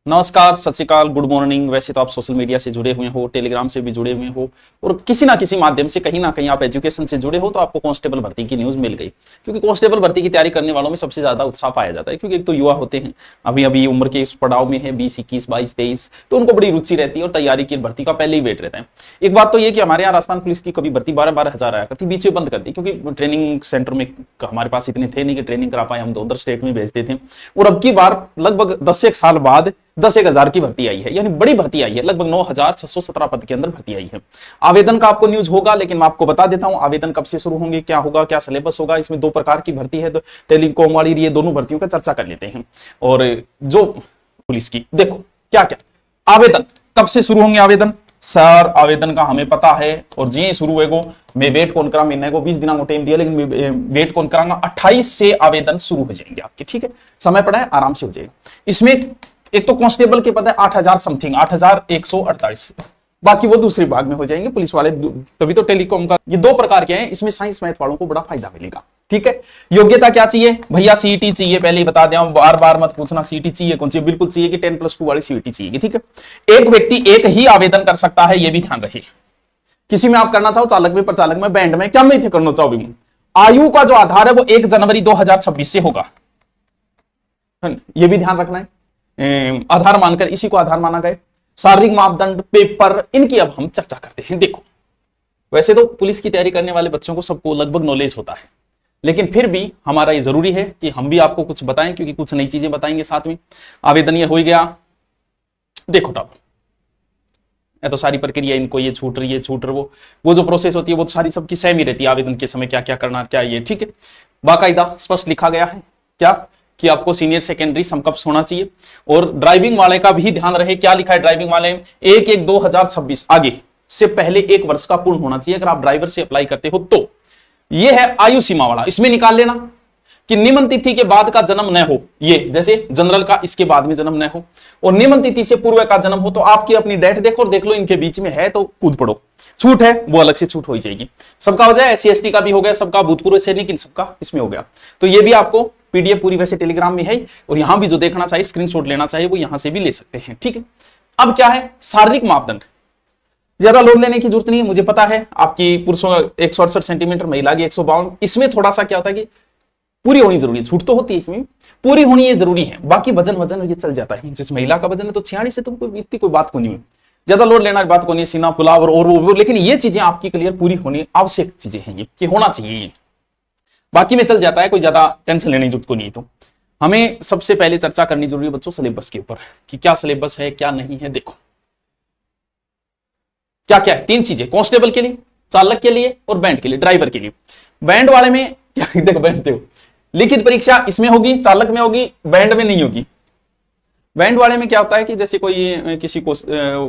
नमस्कार, सत श्री अकाल, गुड मॉर्निंग। वैसे तो आप सोशल मीडिया से जुड़े हुए हो, टेलीग्राम से भी जुड़े हुए हो और किसी ना किसी माध्यम से कहीं ना कहीं आप एजुकेशन से जुड़े हो तो आपको कांस्टेबल भर्ती की न्यूज मिल गई। क्योंकि कांस्टेबल भर्ती की तैयारी करने वालों में सबसे ज्यादा उत्साह पाया जाता है, क्योंकि एक तो युवा होते हैं, अभी अभी उम्र के इस पड़ाव में है, 20, 21, 22, 23, तो उनको बड़ी रुचि रहती है और तैयारी की भर्ती का पहले ही वेट रहता है। एक बात तो ये कि हमारे यहाँ राजस्थान पुलिस की कभी भर्ती 12-12 हजार आया करती, बीच में बंद कर दी, क्योंकि ट्रेनिंग सेंटर में हमारे पास इतने थे नहीं कि ट्रेनिंग करा पाए, हम तो उधर स्टेट में भेजते थे। और अब की बार लगभग 10 एक साल बाद 10,000 की भर्ती आई है, यानी बड़ी भर्ती आई है, लगभग 9,617 पद के अंदर भर्ती आई है। आवेदन का आपको न्यूज होगा, लेकिन मैं आपको बता देता हूं आवेदन कब से शुरू होंगे, क्या होगा, क्या सिलेबस होगा। इसमें 2 प्रकार की भर्ती है, तो टेलीकॉम वाली, ये दोनों भर्तियों का चर्चा कर लेते हैं। और जो पुलिस की देखो क्या क्या आवेदन कब से शुरू होंगे। आवेदन सर आवेदन का हमें पता है और जी शुरू होएगो, मैं वेट कौन करा, महीने को 20 दिनों को टाइम दिया, लेकिन वेट कौन करांगा, 28 से आवेदन शुरू हो जाएंगे आपके। ठीक है, समय पड़ा है, आराम से हो जाएगा। इसमें एक तो कांस्टेबल के पद है 8,000 समथिंग, 8,148, बाकी वो दूसरे भाग में हो जाएंगे पुलिस वाले। तभी तो टेलीकॉम का ये 2 प्रकार के हैं, इसमें साइंस मैथ वालों को बड़ा फायदा मिलेगा। ठीक है, योग्यता क्या चाहिए भैया, सीईटी चाहिए, पहले ही बता दें, बार बार मत पूछना सीईटी चाहिए कौन सी, बिल्कुल चाहिए कि 10+2 वाली सीईटी चाहिए। ठीक है, एक व्यक्ति एक ही आवेदन कर सकता है, यह भी ध्यान रखिए। किसी में आप करना चाहो, चालक में, प्रचालक में, बैंड में, क्या में थे करना चाहो भी। आयु का जो आधार है वो 1 जनवरी 2026 से होगा, यह भी ध्यान रखना है। आधार मानकर इसी को आधार माना गया। शारीरिक मापदंड, पेपर, इनकी अब हम चर्चा करते हैं। देखो वैसे तो पुलिस की तैयारी करने वाले बच्चों को सबको लगभग नॉलेज होता है, लेकिन फिर भी हमारा ये जरूरी है कि हम भी आपको कुछ बताएं, क्योंकि कुछ नई चीजें बताएंगे साथ में। आवेदन ये हो गया, देखो टॉप तो सारी प्रक्रिया, इनको ये छूट रही है, छूट रही, वो जो प्रोसेस होती है वो सारी सबकी सेम ही रहती है। आवेदन के समय क्या क्या करना, क्या ये। ठीक है, बाकायदा स्पष्ट लिखा गया है क्या कि आपको सीनियर सेकेंडरी समकक्ष होना चाहिए। और ड्राइविंग वाले का भी ध्यान रहे, क्या लिखा है ड्राइविंग वाले में, 1/1/2026 आगे से पहले 1 वर्ष का पूर्ण होना चाहिए अगर आप ड्राइवर से अप्लाई करते हो तो। यह है आयु सीमा वाला, इसमें निकाल लेना कि निम्न तिथि के बाद का जन्म न हो, ये जैसे जनरल का इसके बाद में जन्म न हो, और निम्न तिथि से पूर्व का जन्म हो। तो आपकी अपनी डेट देखो और देख लो इनके बीच में है तो कूद पड़ो, छूट है वो अलग से छूट हो ही जाएगी। सबका हो जाए, SC ST का भी हो गया, सबका भूतपूर्व सैनिक, इन सबका इसमें हो गया। तो ये भी आपको पीडीएफ पूरी वैसे टेलीग्राम में है, और यहां भी जो देखना चाहिए, स्क्रीनशॉट लेना चाहिए, वो यहां से भी ले सकते हैं। ठीक है, अब क्या है शारीरिक मापदंड, ज्यादा लोड लेने की जरूरत नहीं है, मुझे पता है आपकी पुरुषों 168 सेंटीमीटर, महिला की 152। इसमें थोड़ा सा क्या होता है कि पूरी होनी जरूरी है, छूट तो होती है, इसमें पूरी होनी ये जरूरी है। बाकी वजन ये चल जाता है, जैसे महिला का वजन है तो 46 से, तो इतनी कोई बात को नहीं है, ज्यादा लोड लेना बात को नहीं, सीना फुलाव और वो, लेकिन ये चीजें आपकी क्लियर पूरी होनी आवश्यक चीजें हैं, ये कि होना चाहिए ये। बाकी में चल जाता है, कोई ज्यादा टेंशन लेने की जरूरत को नहीं। तो हमें सबसे पहले चर्चा करनी जरूरी है बच्चों सिलेबस के ऊपर, कि क्या सिलेबस है क्या नहीं है। देखो क्या क्या है, 3 चीजें, कांस्टेबल के लिए, चालक के लिए और बैंड के लिए, ड्राइवर के लिए। बैंड वाले में क्या देखो, बैंड देखो, लिखित परीक्षा इसमें होगी, चालक में होगी, बैंड में नहीं होगी। बैंड वाले में क्या होता है कि जैसे कोई किसी को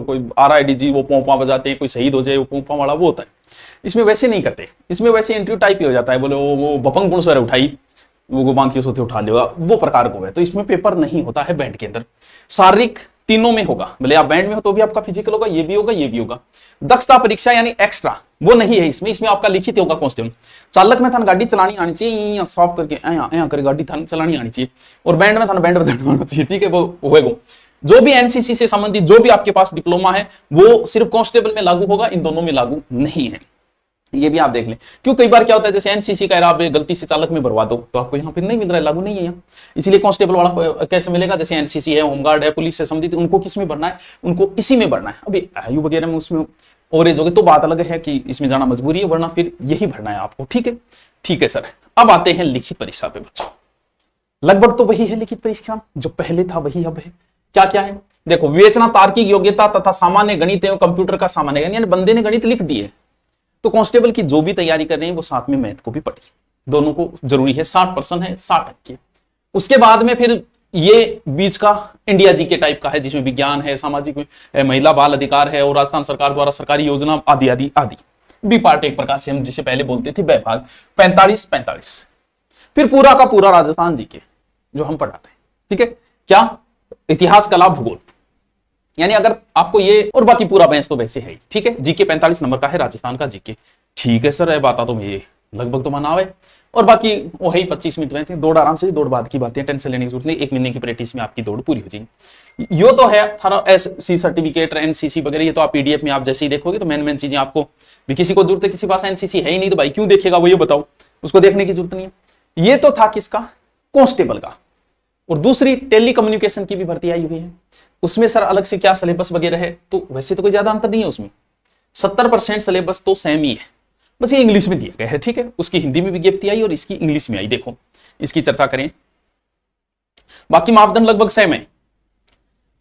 कोई RIDG वो पोंपा बजाते हैं, कोई शहीद हो जाए, वो पोंपा वाला वो होता है। इसमें वैसे नहीं करते, इसमें वैसे इंटरव्यू टाइप ही हो जाता है, बोले वो बपंग गुण स्वर उठाई, वो बांकी सोते उठा लेगा, वो प्रकार को है। तो इसमें पेपर नहीं होता है बैंड के अंदर। शारीरिक तीनों में होगा, भले आप बैंड में हो तो भी आपका फिजिकल होगा, ये भी होगा, ये भी होगा। दक्षता परीक्षा यानी एक्स्ट्रा वो नहीं है इसमें आपका लिखित होगा कांस्टेबल। चालक में थान गाड़ी चलानी आनी चाहिए, सॉफ्ट करके ऐ कर गाड़ी थान चलानी आनी चाहिए, और बैंड में थान बैंड बजाना आना चाहिए। ठीक है, वो होएगा। जो भी NCC से संबंधित जो भी आपके पास डिप्लोमा है वो सिर्फ कांस्टेबल में लागू होगा, इन दोनों में लागू नहीं है। ये भी आप देख लें, क्यों कई बार क्या होता है जैसे NCC का आप गलती से चालक में भरवा दो तो आपको यहाँ पे नहीं मिल रहा है, लागू नहीं है यहाँ। इसलिए कांस्टेबल वाला कैसे मिलेगा, जैसे NCC है, होमगार्ड है, पुलिस से संबंधित, उनको किस में भरना है, उनको इसी में भरना है। अभी आयु वगैरह में उसमें ओवरेज होगी तो बात अलग है कि इसमें जाना मजबूरी है, वरना फिर यही भरना है आपको। ठीक है, ठीक है सर। अब आते हैं लिखित परीक्षा पे बच्चों। लगभग तो वही है लिखित परीक्षा जो पहले था, वही अब है। क्या क्या है देखो, विवेचना, तार्किक योग्यता तथा सामान्य गणित एवं कंप्यूटर का सामान्य ज्ञान, यानी बंदे ने गणित लिख दिए। तो कांस्टेबल की जो भी तैयारी कर रहे हैं वो साथ में मैथ को भी पढ़िए, दोनों को जरूरी है। 60% है, 60 अंक के। उसके बाद में फिर ये बीच का इंडिया जी के टाइप का है, जिसमें विज्ञान है, सामाजिक में महिला बाल अधिकार है, और राजस्थान सरकार द्वारा सरकारी योजना आदि आदि आदि। बी पार्ट एक प्रकार से हम जिसे पहले बोलते थे विभाग, 45-45। फिर पूरा का पूरा राजस्थान जी के जो हम पढ़ा रहे हैं। ठीक है, क्या इतिहास, कला, भूगोल, यानी अगर आपको ये, और बाकी पूरा बेंच तो वैसे है ही। ठीक है, जीके 45 नंबर का है, राजस्थान का जीके। ठीक है सर, बात तो ये लगभग तो माना है, और बाकी वो है ही 25 मिनट में थे, दौड़ आराम से, दौड़ बाद की बातें, टेंशन लेने की जरूरत नहीं, 1 महीने की प्रैक्टिस में आपकी दौड़ पूरी हो जाएगी। यो तो है थारा एससी सर्टिफिकेट, एनसीसी वगैरह, ये तो आप पीडीएफ में आप जैसे ही देखोगे तो मेन चीजें आपको भी, किसी को जरूरत है, किसी पास एनसीसी है ही नहीं तो भाई क्यों देखेगा वो, ये बताओ, उसको देखने की जरूरत नहीं है। ये तो था किसका, कांस्टेबल का। और दूसरी टेली कम्युनिकेशन की भी भर्ती आई हुई है, उसमें सर अलग से क्या सिलेबस वगैरह है, तो वैसे तो कोई ज्यादा अंतर नहीं है उसमें, 70% सिलेबस तो सेम ही है, बस ये इंग्लिश में दिया गया है, ठीक है। उसकी हिंदी में विज्ञप्ति आई और इसकी इंग्लिश में आई, देखो इसकी चर्चा करें। बाकी मापदंड लगभग सेम है,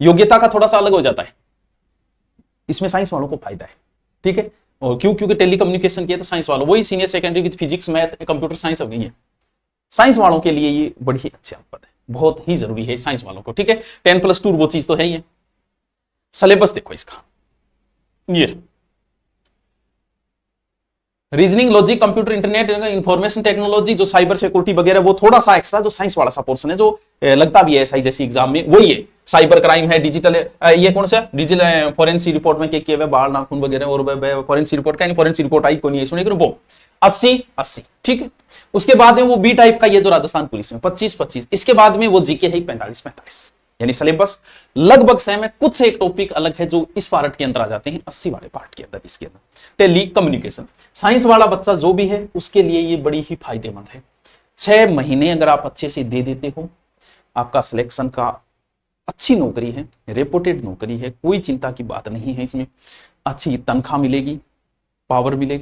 योग्यता का थोड़ा सा अलग हो जाता है, इसमें साइंस वालों को फायदा है, ठीक है। और क्यों, क्योंकि टेली कम्युनिकेशन की है तो साइंस वालों, वही senior secondary with physics math computer science हो गई है, साइंस वालों के लिए ये बड़ी ही अच्छा पद है, बहुत ही जरूरी है साइंस वालों को, ठीक है। 10+2 वो चीज तो है ही है। सिलेबस देखो इसका, ये reasoning, logic, computer, internet, information technology, जो साइबर सिक्योरिटी वगैरह, वो थोड़ा सा एक्स्ट्रा जो साइंस वाला सा पोर्शन है, जो लगता भी है एसआई जैसी एग्जाम में, वही है। साइबर क्राइम है, डिजिटल ये कौन सा डिजिटल फॉरेंसिक रिपोर्ट में क्या बाल नाखून वगैरह, और फॉरेंसिक रिपोर्ट का, फॉरेंसिक रिपोर्ट आई को नहीं है, सुनिए वो 80-80, ठीक है। उसके बाद में वो बी टाइप का, ये जो राजस्थान पुलिस में 25-25, इसके बाद में वो जीके है 45-45, यानी सिलेबस लगभग सेम है, कुछ एक टॉपिक अलग है जो इस पार्ट के अंदर आ जाते हैं, 80 वाले पार्ट के अंदर। इसके अंदर टेली कम्युनिकेशन साइंस वाला बच्चा जो भी है उसके लिए ये बड़ी ही फायदेमंद है। 6 महीने अगर आप अच्छे से दे देते हो, आपका सिलेक्शन का अच्छी नौकरी है, रेपुटेड नौकरी है, कोई चिंता की बात नहीं है इसमें, अच्छी तनख्वाह मिलेगी, पावर मिलेगी।